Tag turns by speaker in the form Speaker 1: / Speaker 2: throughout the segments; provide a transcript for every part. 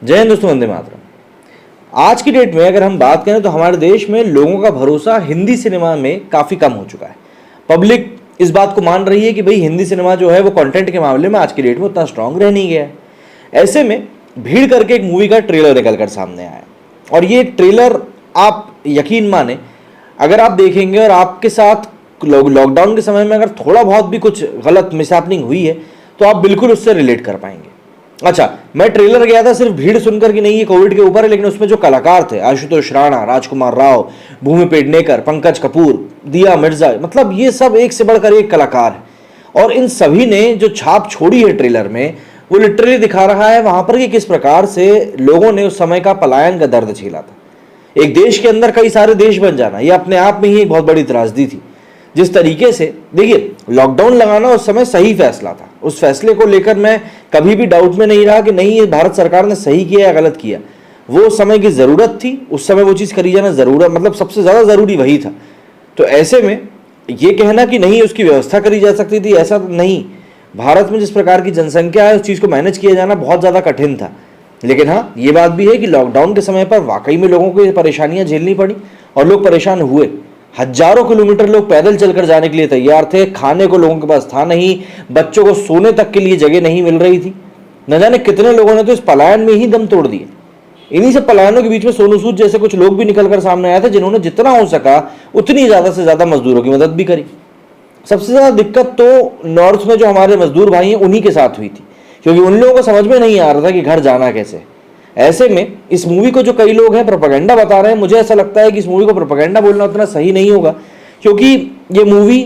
Speaker 1: जय हिंद दोस्तों, वंदे मातरम। आज की डेट में अगर हम बात करें तो हमारे देश में लोगों का भरोसा हिंदी सिनेमा में काफ़ी कम हो चुका है। पब्लिक इस बात को मान रही है कि भाई हिंदी सिनेमा जो है वो कंटेंट के मामले में आज की डेट में उतना स्ट्रांग रह नहीं गया है। ऐसे में भीड़ करके एक मूवी का ट्रेलर निकल कर सामने आया और ये ट्रेलर आप यकीन माने अगर आप देखेंगे और आपके साथ लॉकडाउन के समय में अगर थोड़ा बहुत भी कुछ गलत मिसहैपनिंग हुई है तो आप बिल्कुल उससे रिलेट कर पाएंगे। अच्छा, मैं ट्रेलर गया था सिर्फ भीड़ सुनकर कि नहीं ये कोविड के ऊपर है, लेकिन उसमें जो कलाकार थे आशुतोष राणा, राजकुमार राव, भूमि पेडनेकर, पंकज कपूर, दिया मिर्जा, मतलब ये सब एक से बढ़कर एक कलाकार है और इन सभी ने जो छाप छोड़ी है ट्रेलर में वो लिटरली दिखा रहा है वहां पर कि किस प्रकार से लोगों ने उस समय का पलायन का दर्द झेला था। एक देश के अंदर कई सारे देश बन जाना ये अपने आप में ही एक बहुत बड़ी त्रासदी थी। जिस तरीके से देखिए लॉकडाउन लगाना उस समय सही फैसला था, उस फैसले को लेकर मैं कभी भी डाउट में नहीं रहा कि नहीं ये भारत सरकार ने सही किया या गलत किया। वो समय की ज़रूरत थी, उस समय वो चीज़ करी जाना ज़रूरत मतलब सबसे ज़्यादा ज़रूरी वही था। तो ऐसे में ये कहना कि नहीं उसकी व्यवस्था करी जा सकती थी, ऐसा तो नहीं। भारत में जिस प्रकार की जनसंख्या है उस चीज़ को मैनेज किया जाना बहुत ज़्यादा कठिन था। लेकिन हाँ, ये बात भी है कि लॉकडाउन के समय पर वाकई में लोगों को ये परेशानियाँ झेलनी पड़ी और लोग परेशान हुए। हजारों किलोमीटर लोग पैदल चलकर जाने के लिए तैयार थे, खाने को लोगों के पास था नहीं, बच्चों को सोने तक के लिए जगह नहीं मिल रही थी। न जाने कितने लोगों ने तो इस पलायन में ही दम तोड़ दिए। इन्हीं सब पलायनों के बीच में सोनू सूद जैसे कुछ लोग भी निकलकर सामने आए थे जिन्होंने जितना हो सका उतनी ज़्यादा से ज़्यादा मजदूरों की मदद भी करी। सबसे ज़्यादा दिक्कत तो नॉर्थ में जो हमारे मजदूर भाई हैं उन्हीं के साथ हुई थी, क्योंकि उन लोगों को समझ में नहीं आ रहा था कि घर जाना कैसे। ऐसे में इस मूवी को जो कई लोग हैं प्रोपेगेंडा बता रहे हैं, मुझे ऐसा लगता है कि इस मूवी को प्रोपेगेंडा बोलना उतना सही नहीं होगा, क्योंकि ये मूवी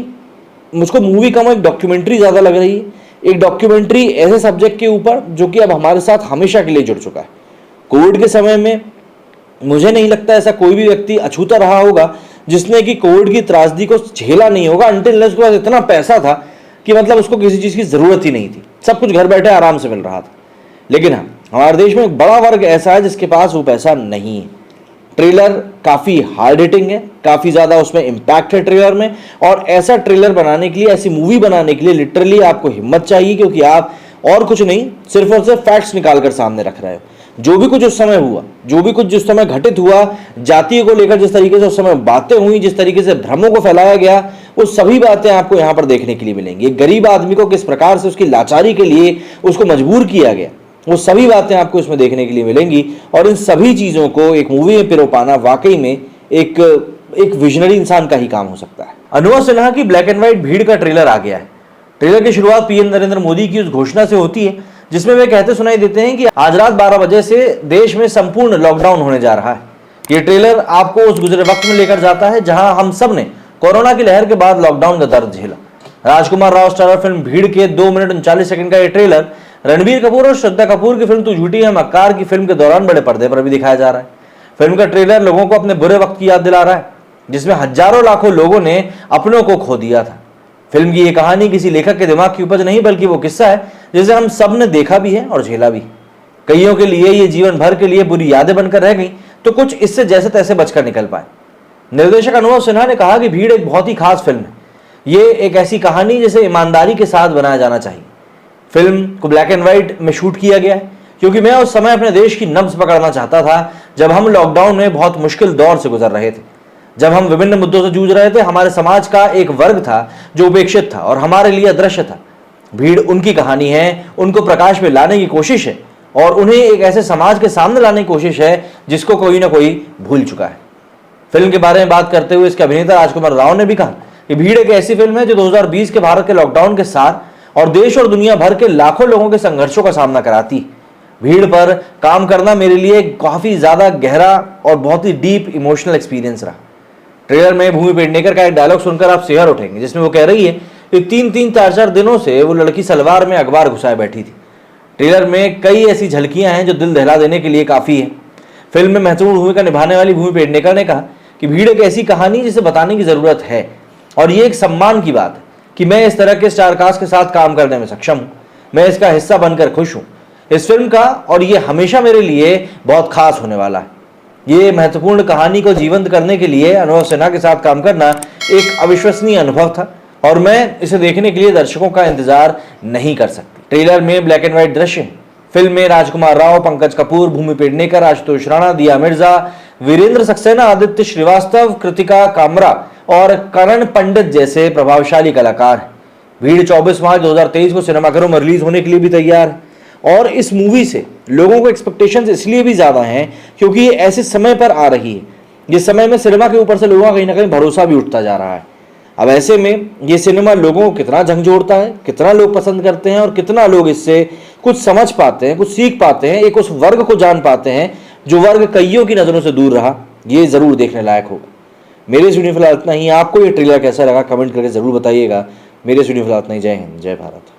Speaker 1: मुझको मूवी कम एक डॉक्यूमेंट्री ज़्यादा लग रही है। एक डॉक्यूमेंट्री ऐसे सब्जेक्ट के ऊपर जो कि अब हमारे साथ हमेशा के लिए जुड़ चुका है। कोविड के समय में मुझे नहीं लगता ऐसा कोई भी व्यक्ति अछूता रहा होगा जिसने कि कोविड की त्रासदी को झेला नहीं होगा, अनटिल उसके पास इतना पैसा था कि मतलब उसको किसी चीज़ की ज़रूरत ही नहीं थी, सब कुछ घर बैठे आराम से मिल रहा था। लेकिन हाँ, हमारे देश में एक बड़ा वर्ग ऐसा है जिसके पास वो पैसा नहीं है। ट्रेलर काफ़ी हार्ड हिटिंग है, काफ़ी ज़्यादा उसमें इम्पैक्ट है ट्रेलर में, और ऐसा ट्रेलर बनाने के लिए, ऐसी मूवी बनाने के लिए लिटरली आपको हिम्मत चाहिए, क्योंकि आप और कुछ नहीं सिर्फ और सिर्फ फैक्ट्स निकाल कर सामने रख रहे हो। जो भी कुछ उस समय हुआ, जो भी कुछ जिस समय घटित हुआ, जातियों को लेकर जिस तरीके से उस समय बातें हुई, जिस तरीके से भ्रमों को फैलाया गया, वो सभी बातें आपको यहाँ पर देखने के लिए मिलेंगी। एक गरीब आदमी को किस प्रकार से उसकी लाचारी के लिए उसको मजबूर किया गया, वो सभी बातें आपको इसमें देखने के लिए मिलेंगी। और इन सभी चीज़ों को एक मूवी में पिरो पाना वाकई में एक विजनरी इंसान का ही काम हो सकता है। अनुभव सिन्हा की ब्लैक एंड व्हाइट भीड़ का ट्रेलर आ गया है। ट्रेलर की शुरुआत पीएम नरेंद्र मोदी की उस घोषणा से होती है जिसमें वे कहते सुनाई देते हैं कि आज रात 12 बजे से देश में संपूर्ण लॉकडाउन होने जा रहा है। ये ट्रेलर आपको उस गुजरे वक्त में लेकर जाता है जहां हम सब ने कोरोना की लहर के बाद लॉकडाउन का दर्द झेला। राजकुमार राव स्टारर फिल्म भीड़ के 2 मिनट 39 सेकंड का ये ट्रेलर रणबीर कपूर और श्रद्धा कपूर की फिल्म तू झूठी है मक्कार की फिल्म के दौरान बड़े पर्दे पर भी दिखाया जा रहा है। फिल्म का ट्रेलर लोगों को अपने बुरे वक्त की याद दिला रहा है जिसमें हजारों लाखों लोगों ने अपनों को खो दिया था। फिल्म की ये कहानी किसी लेखक के दिमाग की उपज नहीं बल्कि वो किस्सा है जिसे हम सब ने देखा भी है और झेला भी। कईयों के लिए ये जीवन भर के लिए बुरी यादें बनकर रह गई तो कुछ इससे जैसे तैसे बचकर निकल पाए। निर्देशक अनुभव सिन्हा ने कहा कि भीड़ एक बहुत ही खास फिल्म है। ये एक ऐसी कहानी जिसे ईमानदारी के साथ बनाया जाना चाहिए। फिल्म को ब्लैक एंड व्हाइट में शूट किया गया है क्योंकि मैं उस समय अपने देश की नब्ज पकड़ना चाहता था जब हम लॉकडाउन में बहुत मुश्किल दौर से गुजर रहे थे, जब हम विभिन्न मुद्दों से जूझ रहे थे। हमारे समाज का एक वर्ग था जो उपेक्षित था और हमारे लिए अदृश्य था। भीड़ उनकी कहानी है, उनको प्रकाश में लाने की कोशिश है और उन्हें एक ऐसे समाज के सामने लाने की कोशिश है जिसको कोई ना कोई भूल चुका है। फिल्म के बारे में बात करते हुए इसके अभिनेता राजकुमार राव ने भी कहा कि भीड़ एक ऐसी फिल्म है जो 2020 के भारत के लॉकडाउन के सार और देश और दुनिया भर के लाखों लोगों के संघर्षों का सामना कराती। भीड़ पर काम करना मेरे लिए काफ़ी ज़्यादा गहरा और बहुत ही डीप इमोशनल एक्सपीरियंस रहा। ट्रेलर में भूमि पेडनेकर का एक डायलॉग सुनकर आप शेयर उठेंगे जिसमें वो कह रही है कि 3-3, 4-4 दिनों से वो लड़की सलवार में अखबार घुसाए बैठी थी। ट्रेलर में कई ऐसी झलकियां हैं जो दिल दहला देने के लिए काफ़ी है। फिल्म में महत्वपूर्ण भूमिका निभाने वाली भूमि पेडनेकर ने कहा कि भीड़ एक ऐसी कहानी जिसे बताने की ज़रूरत है और ये एक सम्मान की बात है कि मैं इस तरह के स्टारकास्ट के साथ काम करने में सक्षम हूँ। मैं इसका हिस्सा बनकर खुश हूँ इस फिल्म का, और ये हमेशा मेरे लिए बहुत खास होने वाला है। ये महत्वपूर्ण कहानी को जीवंत करने के लिए अनुभव सिन्हा के साथ काम करना एक अविश्वसनीय अनुभव था और मैं इसे देखने के लिए दर्शकों का इंतजार नहीं कर सकती। ट्रेलर में ब्लैक एंड व्हाइट दृश्य हैं, फिल्म में राजकुमार राव, पंकज कपूर, भूमि पेडनेकर, आशुतोष राणा, दिया मिर्जा, वीरेंद्र सक्सेना, आदित्य श्रीवास्तव, कृतिका कामरा और करण पंडित जैसे प्रभावशाली कलाकार हैं। भीड़ 24 मार्च 2023 को सिनेमाघरों में रिलीज होने के लिए भी तैयार है। और इस मूवी से लोगों को एक्सपेक्टेशंस इसलिए भी ज्यादा हैं क्योंकि ये ऐसे समय पर आ रही है जिस समय में सिनेमा के ऊपर से लोगों का कहीं ना कहीं भरोसा भी उठता जा रहा है। अब ऐसे में ये सिनेमा लोगों को कितना झंझोड़ता है, कितना लोग पसंद करते हैं और कितना लोग इससे कुछ समझ पाते हैं, कुछ सीख पाते हैं, एक उस वर्ग को जान पाते हैं जो वर्ग कईयों की नजरों से दूर रहा, ये जरूर देखने लायक होगा। मेरे वीडियो फिलहाल इतना ही। आपको ये ट्रेलर कैसा लगा कमेंट करके जरूर बताइएगा। मेरे वीडियो फिलहाल इतना ही। जय हिंद, जय भारत।